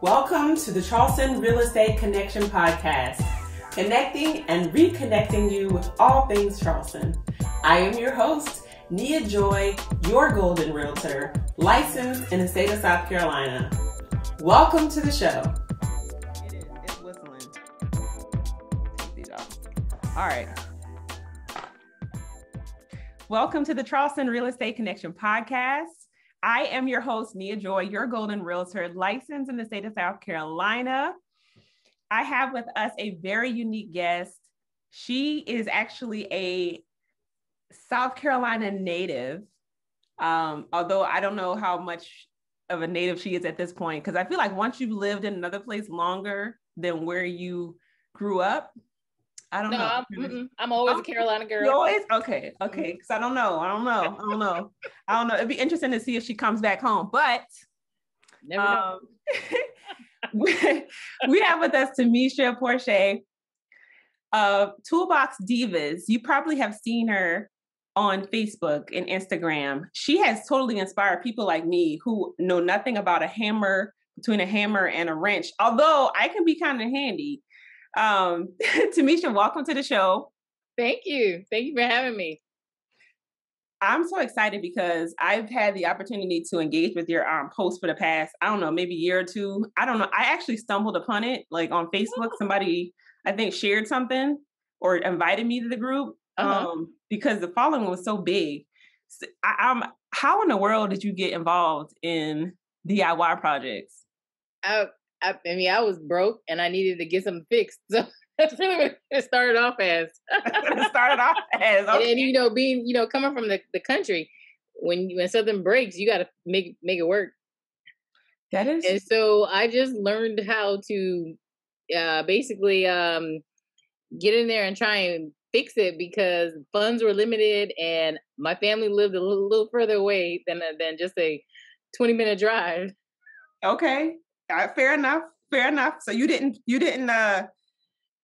Welcome to the Charleston Real Estate Connection Podcast, connecting and reconnecting you with all things Charleston. I am your host, Nia Joy, your Golden Realtor, licensed in the state of South Carolina. Welcome to the show. It is. It's whistling. Take these off. All right. Welcome to the Charleston Real Estate Connection Podcast. I am your host, Nia Joy, your Golden Realtor, licensed in the state of South Carolina. I have with us a very unique guest. She is actually a South Carolina native, although I don't know how much of a native she is at this point, because I feel like once you've lived in another place longer than where you grew up, I don't know. I'm always a Carolina girl. You always? Okay. Because I don't know. It'd be interesting to see if she comes back home, but Never know. we have with us Timisha Porcher of ToolBox Divas. You probably have seen her on Facebook and Instagram. She has totally inspired people like me who know nothing about between a hammer and a wrench, although I can be kind of handy. Timisha, welcome to the show. Thank you for having me. I'm so excited because I've had the opportunity to engage with your post for the past, I don't know, maybe year or two. I don't know. I actually stumbled upon it like on Facebook. Somebody, I think, shared something or invited me to the group because the following was so big. So how in the world did you get involved in DIY projects? I was broke and I needed to get something fixed. So that's really what it started off as. Okay. And being, coming from the country, when something breaks, you got to make it work. That is. And so I just learned how to basically get in there and try and fix it because funds were limited and my family lived a little further away than just a 20-minute drive. Okay. Fair enough. So you didn't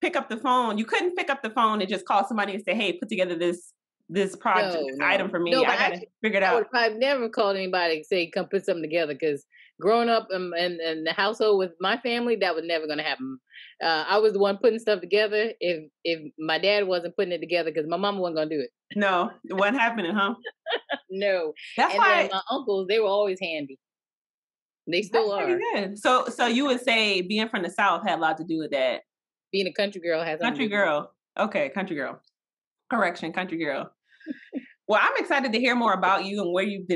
pick up the phone. You couldn't pick up the phone and just call somebody and say, "Hey, put together this project, this item for me. I got to figure it out." I've never called anybody and say, "Come put something together." Because growing up in the household with my family, that was never going to happen. I was the one putting stuff together. If my dad wasn't putting it together, because my mama wasn't going to do it. No, it wasn't happening, huh? No. That's why then my uncles, they were always handy. They still are. Pretty good. So you would say being from the South had a lot to do with that. Being a country girl has country girl. Okay, country girl. Correction, country girl. Well, I'm excited to hear more about you and what you've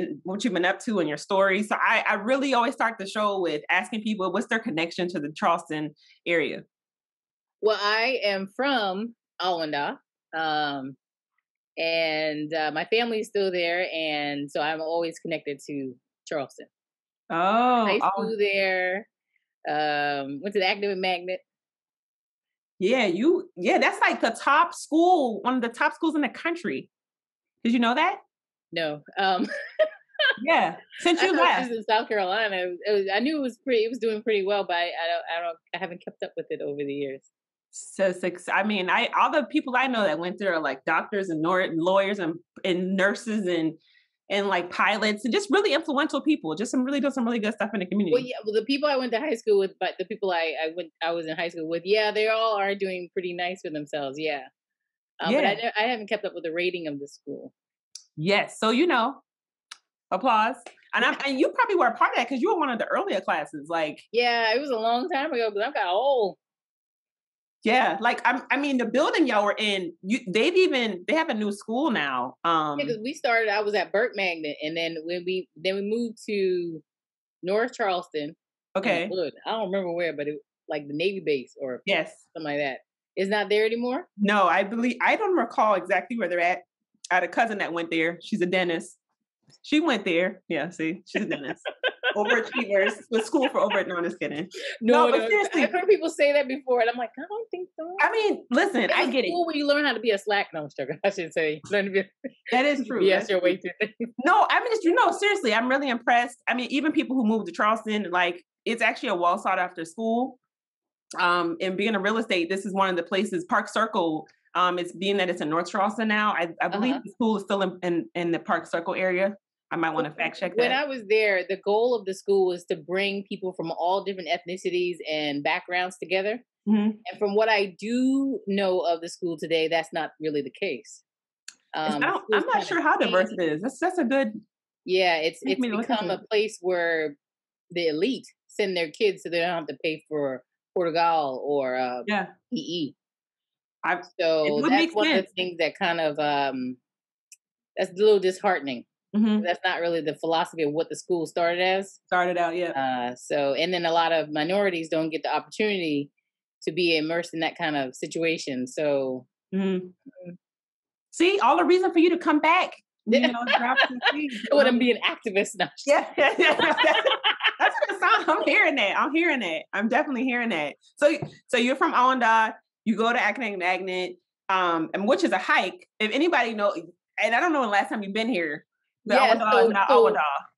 been up to and your story. So I really always start the show with asking people what's their connection to the Charleston area. Well, I am from Alwanda, and my family is still there, and so I'm always connected to Charleston. Oh, high school there. Went to the Academic Magnet. Yeah, that's like the top school, one of the top schools in the country. Did you know that? No. Yeah, since you left in South Carolina, I knew it was doing pretty well, but I haven't kept up with it over the years. So, I mean, all the people I know that went there are like doctors and lawyers and nurses and like pilots and just really influential people, just doing some really good stuff in the community. Well, the people I went to high school with, but the people I was in high school with, they all are doing pretty nice for themselves. Yeah. But I haven't kept up with the rating of the school. Yes. So, applause. And you probably were a part of that because you were one of the earlier classes. Like, yeah, it was a long time ago because I got old. Yeah, like I mean, the building y'all were in, they have a new school now. Because I was at Burke Magnet, and then we moved to North Charleston. Okay, I don't remember where, but it like the Navy base or yes, something like that. It's not there anymore. No, I don't recall exactly where they're at. I had a cousin that went there. She's a dentist. She went there. Yeah, see, she's a dentist. Overachievers with school for no, I'm just kidding. No, but seriously, I've heard people say that before, and I'm like, I don't think so. I mean, listen, I get it. School where you learn how to be a slack. No, I should say, learn to be. That is true. Yes, your way through things. No, I mean, seriously, I'm really impressed. I mean, even people who moved to Charleston, like, it's actually a well sought after school. And being a real estate, this is one of the places. Park Circle. It's being that it's in North Charleston now. I believe the school is still in the Park Circle area. I might want to fact check that. When I was there, the goal of the school was to bring people from all different ethnicities and backgrounds together. Mm-hmm. And from what I do know of the school today, that's not really the case. I'm not sure how diverse it is. That's a good. Yeah, it's become a place where the elite send their kids so they don't have to pay for Portugal or PE. So that's one of the things that kind of that's a little disheartening. Mm-hmm. That's not really the philosophy of what the school started as. Started out, yeah. So, and then a lot of minorities don't get the opportunity to be immersed in that kind of situation. So, see, all the reason for you to come back. You know, drop some things, I wouldn't be an activist now. Yeah. That's what it sounds. I'm hearing that. I'm definitely hearing that. So you're from Onda. You go to Academic Magnet, and which is a hike. If anybody knows, and I don't know the last time you've been here. So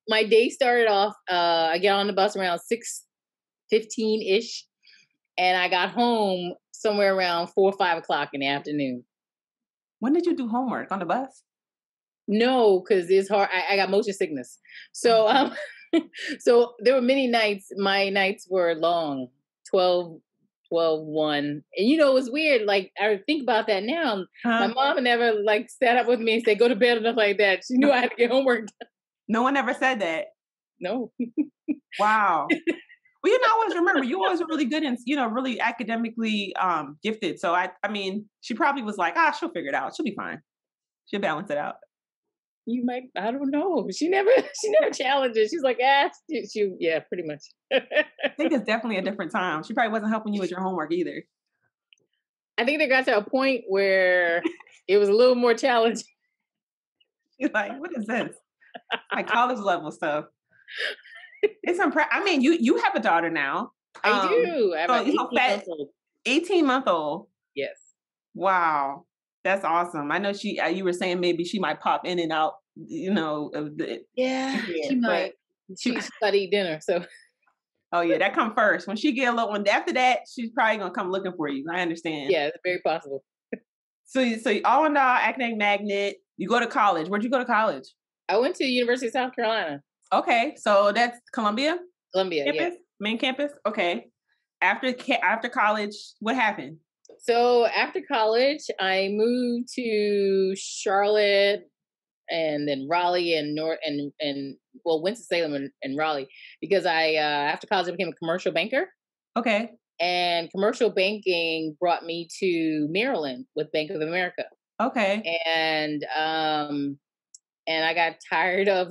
my day started off, I get on the bus around 6:15-ish, and I got home somewhere around 4 or 5 o'clock in the afternoon. When did you do homework? On the bus? No, because it's hard. I got motion sickness. So so there were many nights. My nights were long, 12, 1. And you know, it was weird. Like, I think about that now. My mom never like sat up with me and said, go to bed or nothing like that. She knew I had to get homework done. No one ever said that. No. Wow. Well, you know, I always remember you always were really good and, you know, really academically gifted. So I mean, she probably was like, she'll figure it out. She'll be fine. She'll balance it out. You might, I don't know. She never challenged it. She's like, yeah, pretty much. I think it's definitely a different time. She probably wasn't helping you with your homework either. I think they got to a point where it was a little more challenging. She's like, what is this? Like college level stuff. It's impressive. I mean, you have a daughter now. I do. I have an 18-month-old. 18-month-old. Yes. Wow. That's awesome. I know you were saying maybe she might pop in and out, you know. She might. She's got to eat dinner, so. Oh yeah, that come first. When she get a little one, after that, she's probably gonna come looking for you. I understand. Yeah, it's very possible. So you all in Academic Magnet. You go to college. Where'd you go to college? I went to the University of South Carolina. Okay, so that's Columbia. Campus? Yeah. Main campus. Okay. After college, what happened? So after college, I moved to Charlotte and then Raleigh and Winston-Salem and Raleigh because after college I became a commercial banker. Okay. And commercial banking brought me to Maryland with Bank of America. Okay. And I got tired of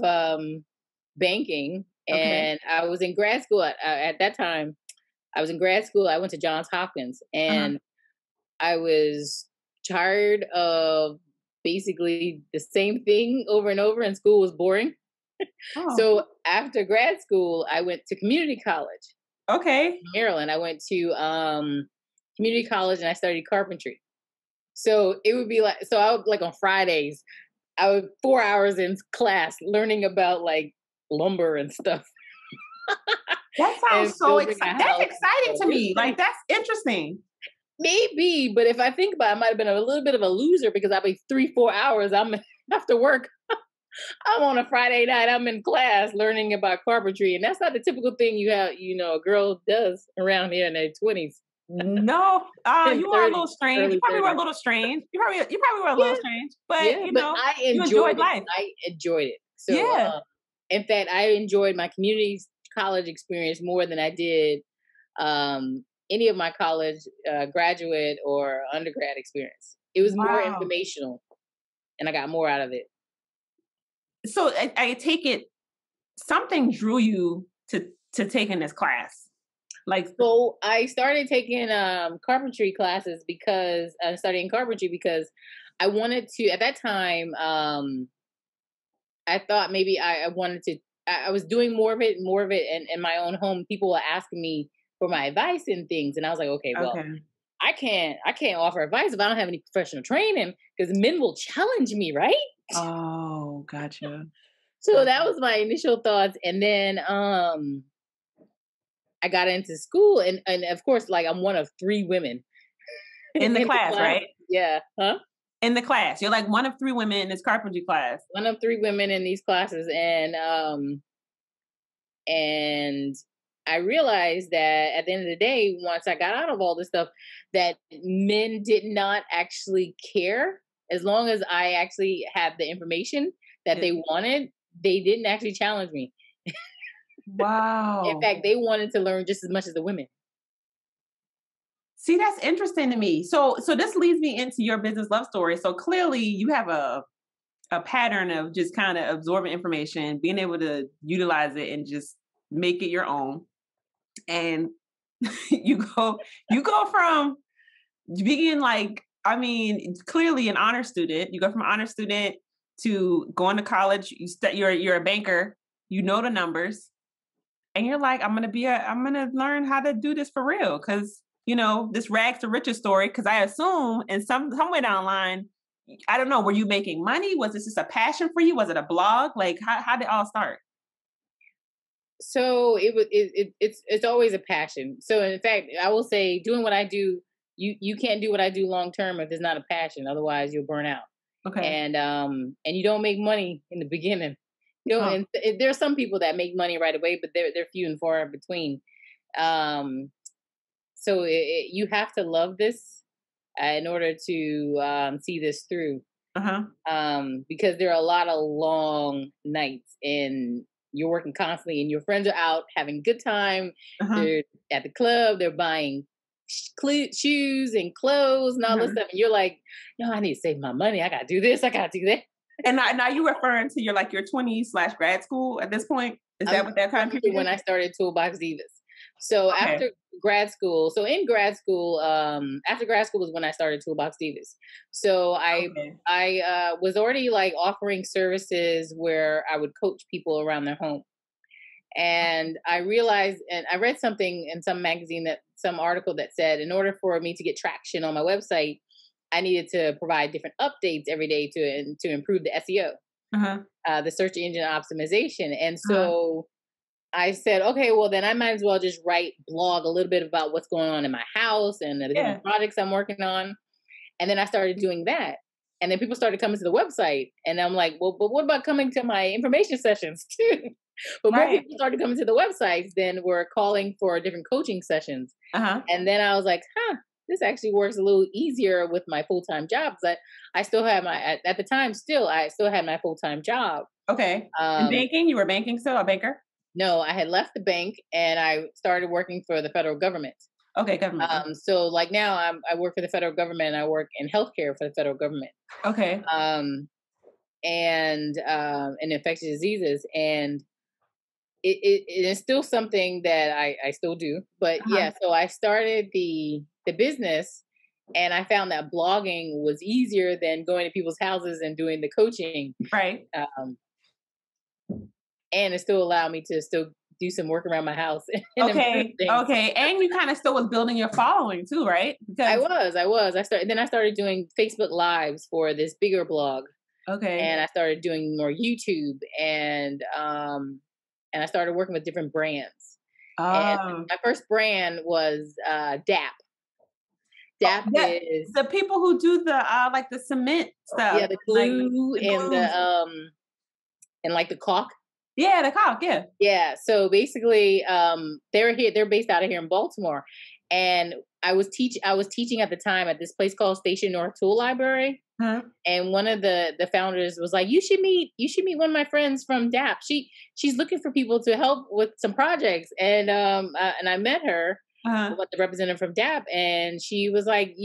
banking, and I was in grad school at that time. I was in grad school. I went to Johns Hopkins, and I was tired of basically the same thing over and over, and school was boring. So after grad school, I went to community college. Okay. In Maryland. I went to community college and I studied carpentry. So it would be I would on Fridays, I would 4 hours in class learning about like lumber and stuff. That sounds so exciting. That's exciting to me. Like, that's interesting. Maybe, but if I think about it, I might have been a little bit of a loser because I'll be 3-4 hours. I'm after work. I'm on a Friday night. I'm in class learning about carpentry, and that's not the typical thing a girl does around here in their 20s. No, you were a little strange. You probably were a little strange. You probably were a little strange, but I enjoyed life. I enjoyed it. So, in fact, I enjoyed my community college experience more than I did any of my college graduate or undergrad experience. It was more informational, and I got more out of it. So I take it something drew you to taking this class. So I started taking carpentry classes because studying carpentry because I wanted to. At that time, I thought maybe I wanted to. I was doing more of it in my own home. People were asking me for my advice and things, and I was like, okay, well, I can't offer advice if I don't have any professional training because men will challenge me, right? Oh, gotcha. So that was my initial thoughts, and then I got into school, and of course, I'm one of 3 women in the class, right? Yeah, huh? in the class. You're like one of 3 women in this carpentry class. One of 3 women in these classes, and I realized that at the end of the day, once I got out of all this stuff, that men did not actually care as long as I actually had the information that they wanted. They didn't actually challenge me. Wow. In fact, they wanted to learn just as much as the women. See, that's interesting to me. So this leads me into your business love story. So clearly you have a pattern of just kind of absorbing information, being able to utilize it and just make it your own. And you go from being like, I mean, clearly an honor student. You go from honor student to going to college. You're a banker. You know the numbers, and you're like, I'm gonna learn how to do this for real, because this rags to riches story. Because I assume in somewhere down the line, I don't know, were you making money? Was this just a passion for you? Was it a blog? Like, how did it all start? So it's always a passion. So in fact, I will say, doing what I do, you can't do what I do long term if it's not a passion. Otherwise, you'll burn out. Okay. And you don't make money in the beginning. And there are some people that make money right away, but they're few and far between. So you have to love this in order to see this through. Because there are a lot of long nights, and you're working constantly, and your friends are out having a good time. They're at the club, they're buying shoes and clothes and all this stuff. And you're like, no, I need to save my money. I got to do this. I got to do that. And now you're referring to your 20s/grad school at this point? Is that what that time period is? When I started ToolBox Divas. So after grad school, after grad school was when I started ToolBox Divas. So I was already offering services where I would coach people around their home. And I realized, and I read something in some magazine, some article that said, in order for me to get traction on my website, I needed to provide different updates every day to improve the SEO, the search engine optimization. And so I said, okay, well then I might as well just blog a little bit about what's going on in my house and the different projects I'm working on. And then I started doing that. And then people started coming to the website, and I'm like, well, but what about coming to my information sessions too? But more people started coming to the websites than were calling for different coaching sessions. And then I was like, this actually works a little easier with my full-time job. Because I still had at the time, I still had my full-time job. Okay. In banking? You were banking still, a banker? No, I had left the bank and I started working for the federal government. Okay, government. So now I work for the federal government, and I work in healthcare for the federal government. Okay. And infectious diseases. And it is still something that I still do. But so I started the business, and I found that blogging was easier than going to people's houses and doing the coaching. Right. And it still allowed me to still do some work around my house. Okay. And you kind of still was building your following too, right? Because I was. I started doing Facebook Lives for this bigger blog. Okay. And I started doing more YouTube, and I started working with different brands. And my first brand was DAP. DAP is the people who do the cement stuff. Yeah, the glue and the caulk. Yeah, the caulk. Yeah. Yeah. So basically, they're based out of here in Baltimore, and I was teaching at the time at this place called Station North Tool Library. And one of the founders was like, you should meet one of my friends from DAP. She's looking for people to help with some projects. And I met her, the representative from DAP, and she was like,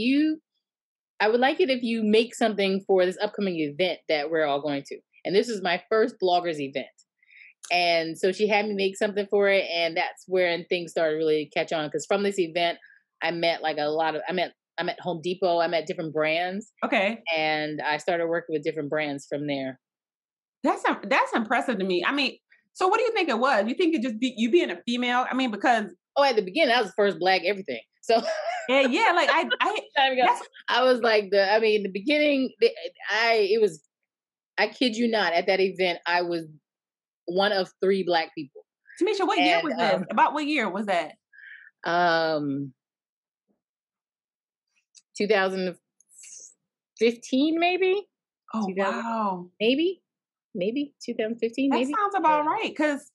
I would like it if you make something for this upcoming event that we're all going to. And this was my first bloggers event. And so she had me make something for it, and that's where things started really catch on. Because from this event, I met I met Home Depot. I met different brands. Okay. And I started working with different brands from there. That's impressive to me. I mean, so what do you think it was? You think it just you being a female? I mean, because at the beginning, I was the first Black everything. So yeah, like I was like the beginning. I kid you not, at that event, I was one of 3 Black people. Timisha, what year was this? About what year was that? 2003, 2015, maybe. Oh, wow. Maybe 2015. That Maybe sounds about right. Because,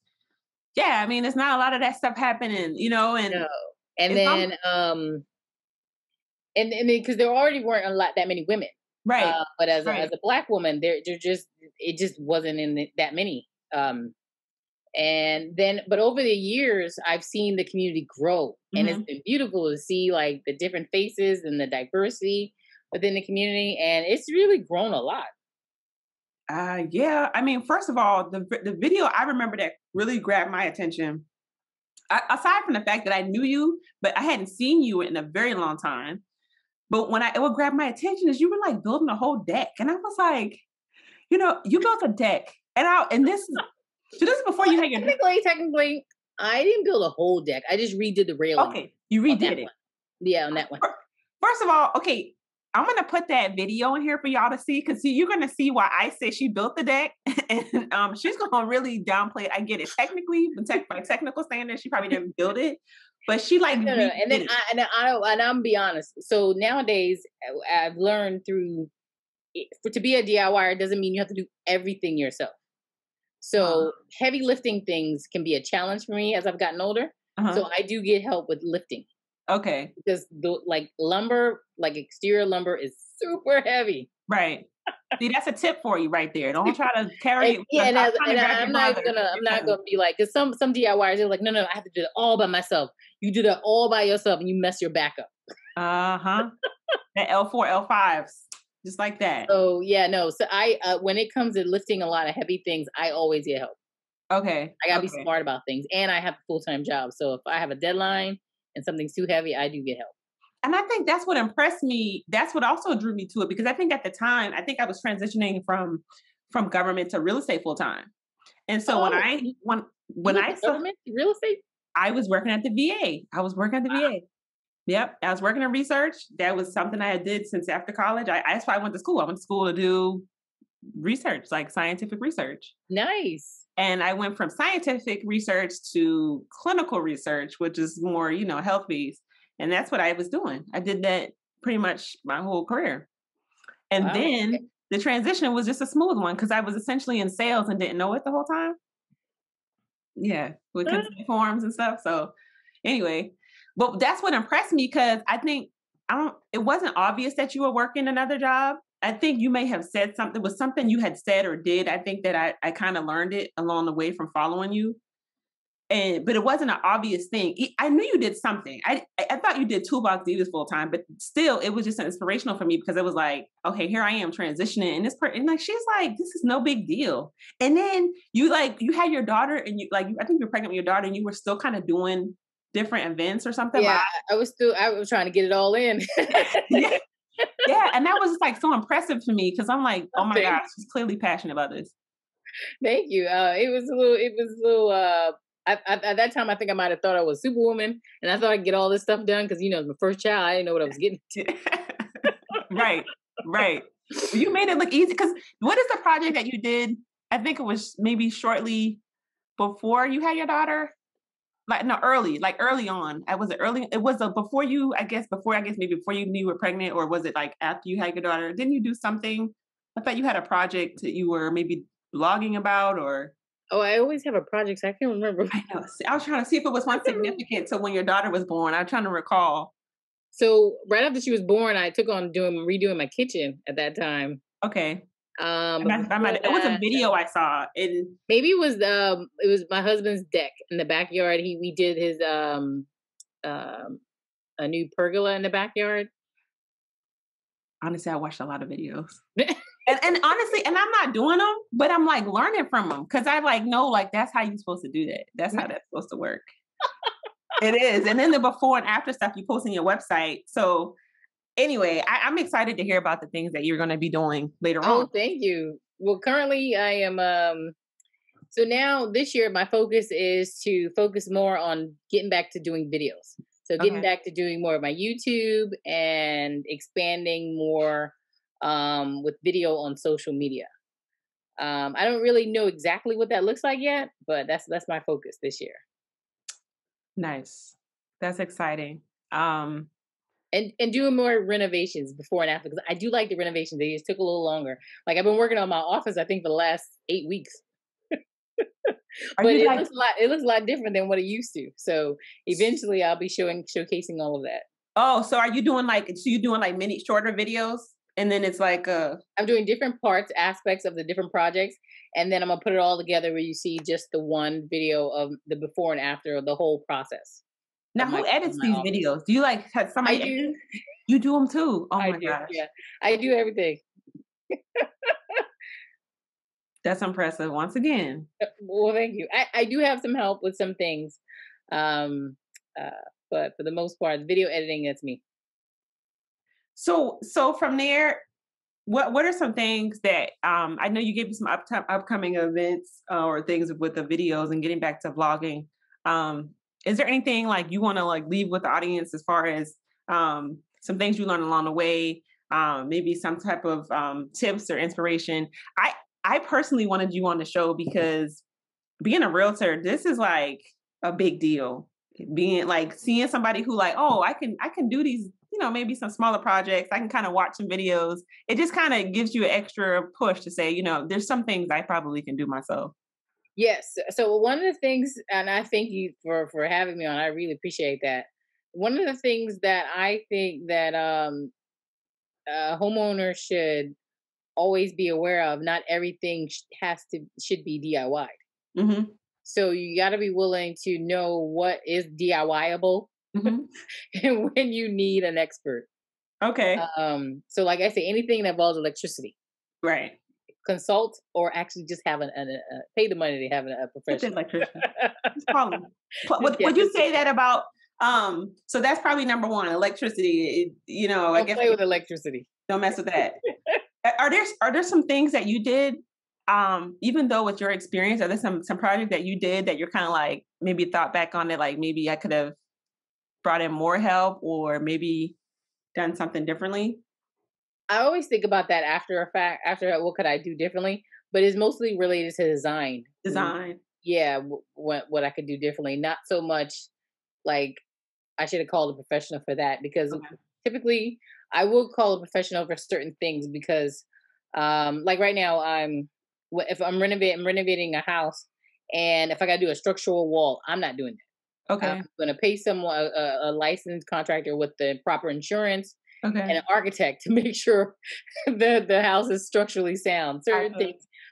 yeah, I mean, it's not a lot of that stuff happening, you know, and no. And then and then because there already weren't that many women, right. But as right. a Black woman, there just it just wasn't in that many. And then, but over the years, I've seen the community grow, and it's been beautiful to see like the different faces and the diversity within the community, and it's really grown a lot. Yeah, I mean, first of all, the video I remember that really grabbed my attention. Aside from the fact that I knew you, but I hadn't seen you in a very long time. But it would grab my attention is you were like building a whole deck, and I was like, you know, you built a deck, and this is before you had your technically, I didn't build a whole deck. I just redid the railing. Okay, you redid it. Yeah, on that one. First of all, okay, I'm going to put that video in here for y'all to see, because you're going to see why I say she built the deck. And she's going to really downplay it. I get it. Technically, by technical standards, she probably didn't build it. But she like... No. And then I'm be honest. So nowadays, I've learned to be a DIYer doesn't mean you have to do everything yourself. So heavy lifting things can be a challenge for me as I've gotten older. So I do get help with lifting. Okay. Because lumber, like exterior lumber, is super heavy. Right. See, that's a tip for you right there. Don't try to carry it. Yeah, I'm not gonna be like, because some DIYers are like, no, I have to do it all by myself. You do that all by yourself, and you mess your back up. That L4, L5s, just like that. So yeah, no. So I, when it comes to lifting a lot of heavy things, I always get help. Okay. I gotta be smart about things, and I have a full-time job. So if I have a deadline and something's too heavy, I do get help. And I think that's what impressed me. That's what also drew me to it, because I think at the time, I think I was transitioning from government to real estate full time. And so when I saw government real estate, I was working at the VA. VA. Yep. I was working in research. That was something I did since after college. That's why I went to school. I went to school to do research, like scientific research. Nice. And I went from scientific research to clinical research, which is more, health-based. And that's what I was doing. I did that pretty much my whole career. And then the transition was just a smooth one, because I was essentially in sales and didn't know it the whole time. Yeah, with consent forms and stuff. So anyway, but that's what impressed me, because I think it wasn't obvious that you were working another job. I think you may have said something, was something you had said or did. I think that I kind of learned it along the way from following you. But it wasn't an obvious thing. I knew you did something. I thought you did ToolBox Divas full time, but still, it was just inspirational for me, because it was like, okay, here I am transitioning, and she's like, this is no big deal. And then you had your daughter, and I think you were pregnant with your daughter, and you were still kind of doing different events or something. Yeah, I was trying to get it all in. Yeah, and that was just like so impressive to me, because I'm like, oh my gosh, she's clearly passionate about this. Thank you. It was a little. At that time, I think I might have thought I was Superwoman, and I thought I'd get all this stuff done because, my first child, I didn't know what I was getting to. Right. You made it look easy, because what is the project that you did? I think it was maybe shortly before you had your daughter. Early on. It was before you knew you were pregnant, or was it like after you had your daughter? Didn't you do something? I thought you had a project that you were maybe blogging about, or... Oh, I always have a project, so I can't remember. I know. I was trying to see if it was one significant to when your daughter was born. I'm trying to recall. So right after she was born, I took on redoing my kitchen at that time. Okay. It was a video I saw. Maybe it was my husband's deck in the backyard. We did his a new pergola in the backyard. Honestly, I watched a lot of videos. And honestly, and I'm not doing them, but I'm like learning from them, because I know that's how you're supposed to do that. That's how that's supposed to work. It is. And then the before and after stuff you post on your website. So anyway, I'm excited to hear about the things that you're going to be doing later on. Oh, thank you. Well, currently I am, so now this year, my focus is to focus more on getting back to doing videos. So getting back to doing more of my YouTube and expanding more with video on social media. I don't really know exactly what that looks like yet, but that's my focus this year. Nice. That's exciting. And and doing more renovations before and after, because I do like the renovations. They just took a little longer. Like I've been working on my office, I think, for the last 8 weeks. Are But you it like, looks a lot. It looks a lot different than what it used to. So eventually, I'll be showcasing all of that. oh, so are you doing like, so you doing like mini shorter videos? And then it's like, I'm doing different parts, aspects of the different projects, and then I'm gonna put it all together where you see just the one video of the before and after of the whole process. now who edits these Office. videos? Do you like have somebody? I do. You do them too? Oh I my do. gosh. Yeah, I do everything. That's impressive. Once again. Well, thank you. I do have some help with some things, um, but for the most part, the video editing, that's me. So from there, what are some things that I know you gave me some upcoming events or things with the videos and getting back to vlogging. Is there anything like you want to like leave with the audience as far as some things you learned along the way? Maybe some type of tips or inspiration. I personally wanted you on the show because being a realtor, this is like a big deal. Being like seeing somebody who like, oh, I can do these, you know, maybe some smaller projects. I can kind of watch some videos. It just kind of gives you an extra push to say, you know, there's some things I probably can do myself. Yes. So one of the things, and I thank you for having me on. I really appreciate that. One of the things that I think that homeowners should always be aware of, not everything should be DIY. Mm-hmm. So you got to be willing to know what is DIYable Mm-hmm. and when you need an expert. Okay. So like I say, anything that involves electricity, Right. consult or actually just have pay the money to have a professional electrician. Just call them. Would you say that about? So that's probably number one, electricity. You know, Don't play with electricity. Don't mess with that. Are there some things that you did, even though with your experience, are there some project that you did that you're kind of like maybe thought back on it, like maybe I could have brought in more help or maybe done something differently? I always think about that after what could I do differently, but it's mostly related to design. Yeah, what I could do differently, not so much like I should have called a professional for that, because typically I will call a professional for certain things, because like right now if I'm renovating a house, and if I got to do a structural wall, I'm not doing that. Okay. I'm going to pay someone, a licensed contractor with the proper insurance, and an architect to make sure the house is structurally sound.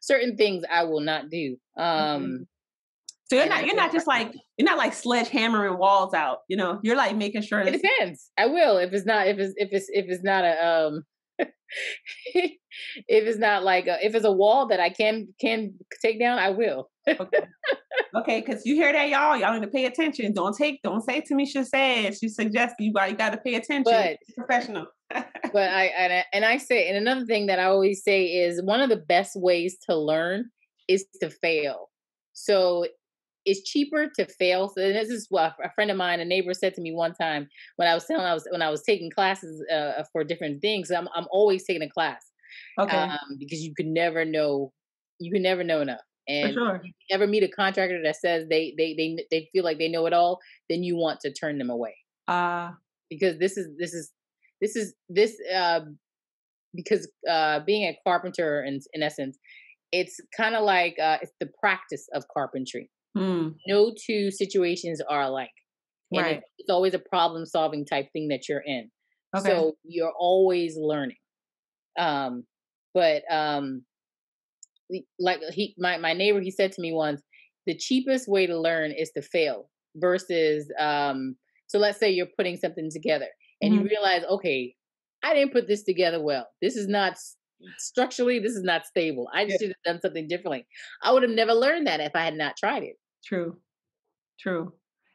Certain things I will not do. So you're not just like, you're not like sledgehammering walls out, you know, you're like making sure it depends. I will, if it's not a if it's not like if it's a wall that I can take down, I will. Okay, because you hear that, y'all need to pay attention. Don't say Timisha said. She suggests you got to pay attention. But it's professional. But I say, and another thing that I always say is one of the best ways to learn is to fail. So it's cheaper to fail. So this is what a friend of mine, a neighbor, said to me one time when I was taking classes for different things. I'm always taking a class, because you can never know enough. And if you ever meet a contractor that says they feel like they know it all, then you want to turn them away. Because because being a carpenter in essence, it's kind of like it's the practice of carpentry. No two situations are alike. And it's always a problem solving type thing that you're in. So you're always learning. Like my neighbor, he said to me once, the cheapest way to learn is to fail versus so let's say you're putting something together and you realize, okay, I didn't put this together well. This is not structurally, this is not stable. I should have done something differently. I would have never learned that if I had not tried it. True.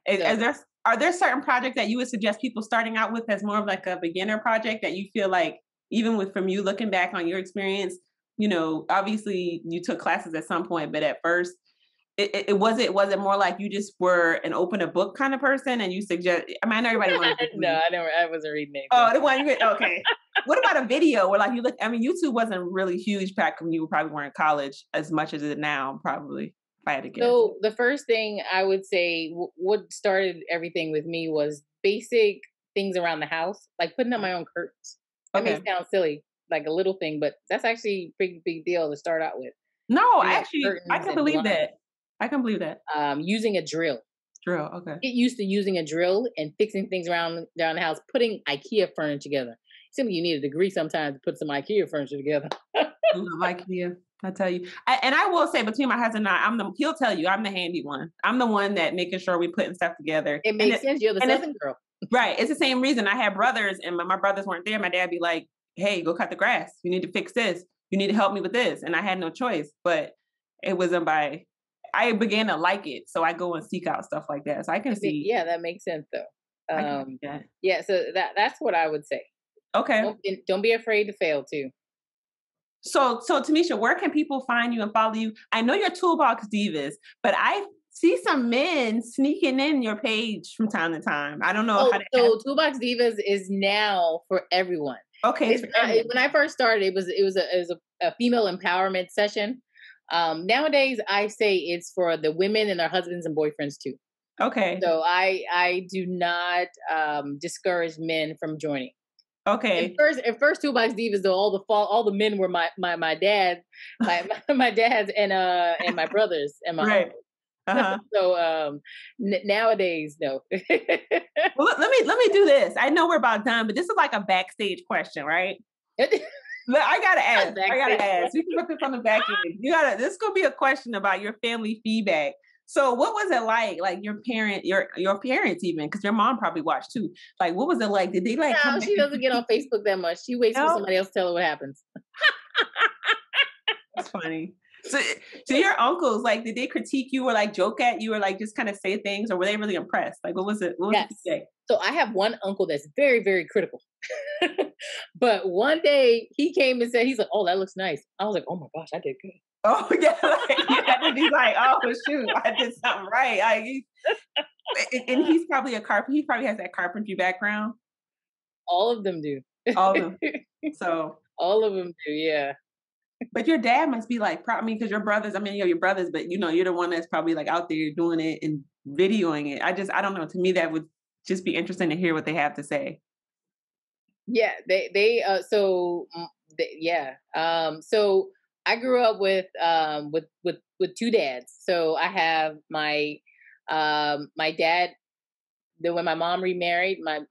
Are there certain projects that you would suggest people starting out with as more of like a beginner project that you feel like, even from you looking back on your experience, you know, obviously you took classes at some point, but at first it wasn't more like you just were an open a book kind of person and you suggest, I mean, I know everybody wants to No, I wasn't reading anything. Oh, the one you read, okay. What about a video where like you look, I mean, YouTube wasn't really huge back when you probably were in college as much as it now, probably, if I had to guess. So the first thing I would say, what started everything with me was basic things around the house, like putting up my own curtains. That may sound silly, like a little thing, but that's actually a pretty big deal to start out with. No, actually, I can believe that. I can believe that. Using a drill. Okay. Get used to using a drill and fixing things around the house, putting IKEA furniture together. Simply, you need a degree sometimes to put some IKEA furniture together. I love IKEA. I tell you, and I will say, between my husband and I, he'll tell you, I'm the handy one. I'm the one that making sure we putting stuff together. It makes sense. You're the Southern girl. Right. It's the same reason I had brothers, and my brothers weren't there. My dad be like, "Hey, go cut the grass. You need to fix this. You need to help me with this." And I had no choice, but it wasn't by. I began to like it, so I go and seek out stuff like that. So I can see. Yeah, that makes sense though. Yeah, so that's what I would say. Okay. Don't be afraid to fail too. So Timisha, where can people find you and follow you? I know you're ToolBox Divas, but I see some men sneaking in your page from time to time. I don't know. So ToolBox Divas is now for everyone. Okay. When I first started, it was a female empowerment session. Nowadays, I say it's for the women and their husbands and boyfriends too. Okay. So I do not discourage men from joining. Okay. At first, ToolBox Divas, though, all the men were my dad, my dads and my brothers and my right. Uh-huh. So nowadays, no. Well, let me do this. I know we're about done, but this is like a backstage question, right? I gotta ask. We can put this on the back end. This is gonna be a question about your family feedback. So what was it like your parents even, because your mom probably watched too. Like, what was it like? Did they like? No, she doesn't get on Facebook that much. She waits for somebody else to tell her what happens. That's funny. So your uncles, like, did they critique you or like joke at you or like just kind of say things, or were they really impressed? Like, what was it? What did you say? So I have one uncle that's very, very critical. But one day he came and said, he's like, "Oh, that looks nice." I was like, "Oh my gosh, I did good." Oh yeah, he's like, "Oh shoot, I did something right." And he's probably he probably has that carpentry background. All of them do. All of them. So all of them do, yeah. But your dad must be like, because your brothers, your brothers, but you're the one that's probably like out there doing it and videoing it. I don't know. To me, that would just be interesting to hear what they have to say. Yeah, so I grew up with two dads. So I have my dad. Then when my mom remarried, my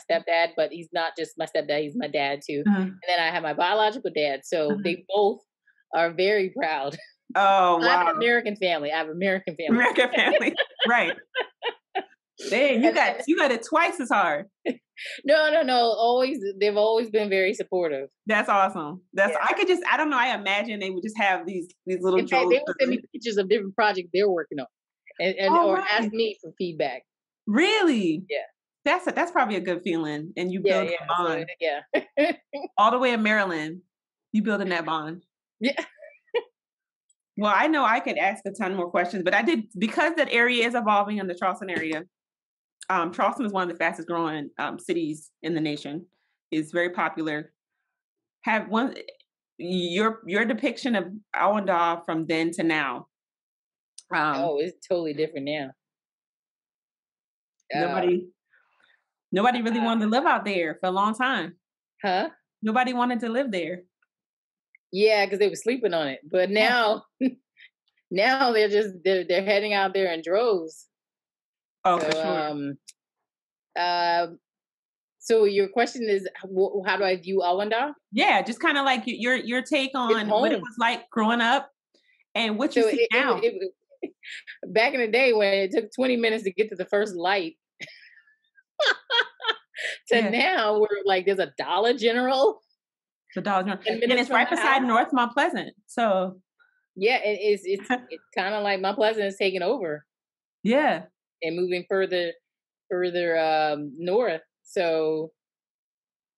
stepdad, but he's not just my stepdad, he's my dad too. Mm-hmm. And then I have my biological dad. So they both are very proud. Oh, wow. I have an American family. American family. Right. Dang, you got it twice as hard. No. They've always been very supportive. That's awesome. I don't know. I imagine they would just have these little jokes. They would send me pictures of different projects they're working on, or ask me for feedback. Really? Yeah. That's probably a good feeling, and you build a bond. So, yeah. All the way in Maryland, you building that bond. Yeah. Well, I know I could ask a ton more questions, but I did, because that area is evolving in the Charleston area. Charleston is one of the fastest growing cities in the nation. It's very popular. Your depiction of Awanda from then to now. It's totally different now. Nobody really wanted to live out there for a long time. Huh? Nobody wanted to live there. Yeah, because they were sleeping on it. But now, they're heading out there in droves. Oh, for sure. So your question is, how do I view Awanda? Yeah, just kind of like your take on what it was like growing up and what you see now. Back in the day when it took 20 minutes to get to the first light, now we're like, there's a Dollar General. The Dollar General, and it's right beside North Mount Pleasant. So yeah, it's kind of like Mount Pleasant is taking over. Yeah, and moving further north. So,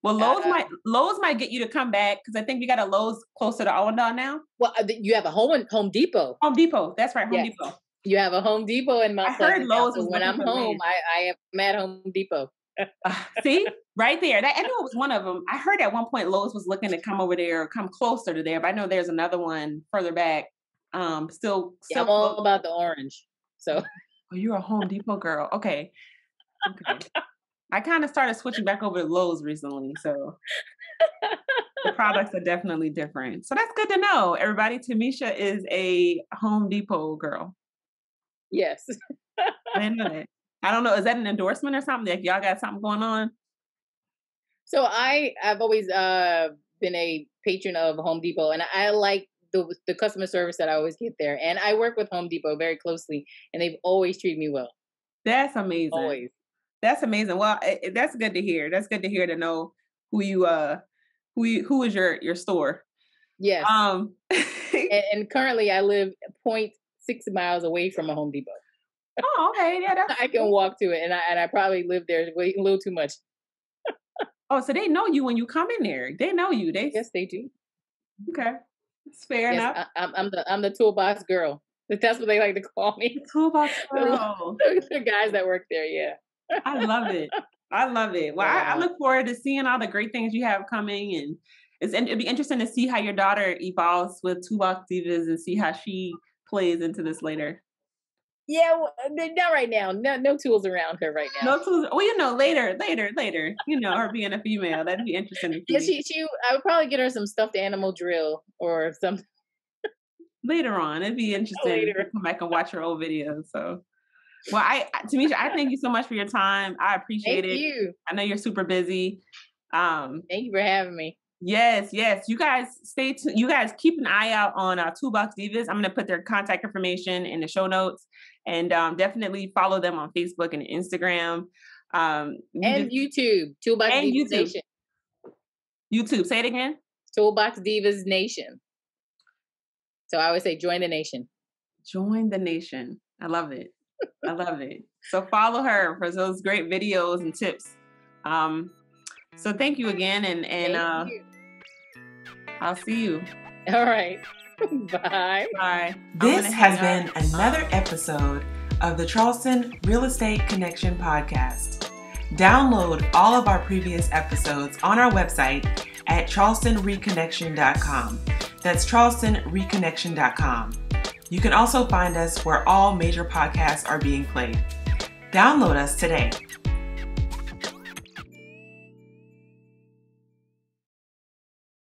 well, Lowe's might get you to come back, because I think you got a Lowe's closer to Awanda now. Well, you have a Home Depot. Home Depot, that's right, Home Depot. You have a Home Depot in Mount Pleasant. I heard Lowe's was when I'm home, I am at Home Depot. See, right there. I knew it was one of them. I heard at one point Lowe's was looking to come over there or come closer to there, but I know there's another one further back. Still I'm all about the orange. So, you're a Home Depot girl. Okay. I kind of started switching back over to Lowe's recently, so the products are definitely different. So that's good to know. Everybody, Timisha is a Home Depot girl. Yes. I didn't know that. I don't know. Is that an endorsement or something? Like y'all got something going on? So I've always been a patron of Home Depot, and I like the customer service that I always get there. And I work with Home Depot very closely, and they've always treated me well. That's amazing. Always. That's amazing. Well, that's good to hear. That's good to hear, to know who who is your store. Yes. And currently I live 0.6 miles away from a Home Depot. Oh, okay. Yeah, I can walk to it, and I probably live there a little too much. Oh, so they know you when you come in there. They know you. Yes, they do. Okay, it's fair enough. I'm the toolbox girl. That's what they like to call me. The toolbox girl. The guys that work there, yeah. I love it. I love it. Well, I look forward to seeing all the great things you have coming, and it'd be interesting to see how your daughter evolves with ToolBox Divas and see how she plays into this later. Yeah, well, not right now. No tools around her right now. No tools. Well, later. Her being a female, that'd be interesting to see. Yeah, I would probably get her some stuffed animal drill or something. Later on, it'd be interesting to come back and watch her old videos. So, well, Timisha, I thank you so much for your time. I appreciate it. Thank you. I know you're super busy. Thank you for having me. Yes. You guys stay tuned. You guys keep an eye out on ToolBox Divas. I'm going to put their contact information in the show notes, and definitely follow them on Facebook and Instagram. And YouTube. ToolBox Divas Nation. YouTube. Say it again. ToolBox Divas Nation. So I always say join the nation. Join the nation. I love it. I love it. So follow her for those great videos and tips. So thank you again, and I'll see you. All right. Bye. Bye. This has been another episode of the Charleston Real Estate Connection podcast. Download all of our previous episodes on our website at charlestonreconnection.com. That's charlestonreconnection.com. You can also find us where all major podcasts are being played. Download us today.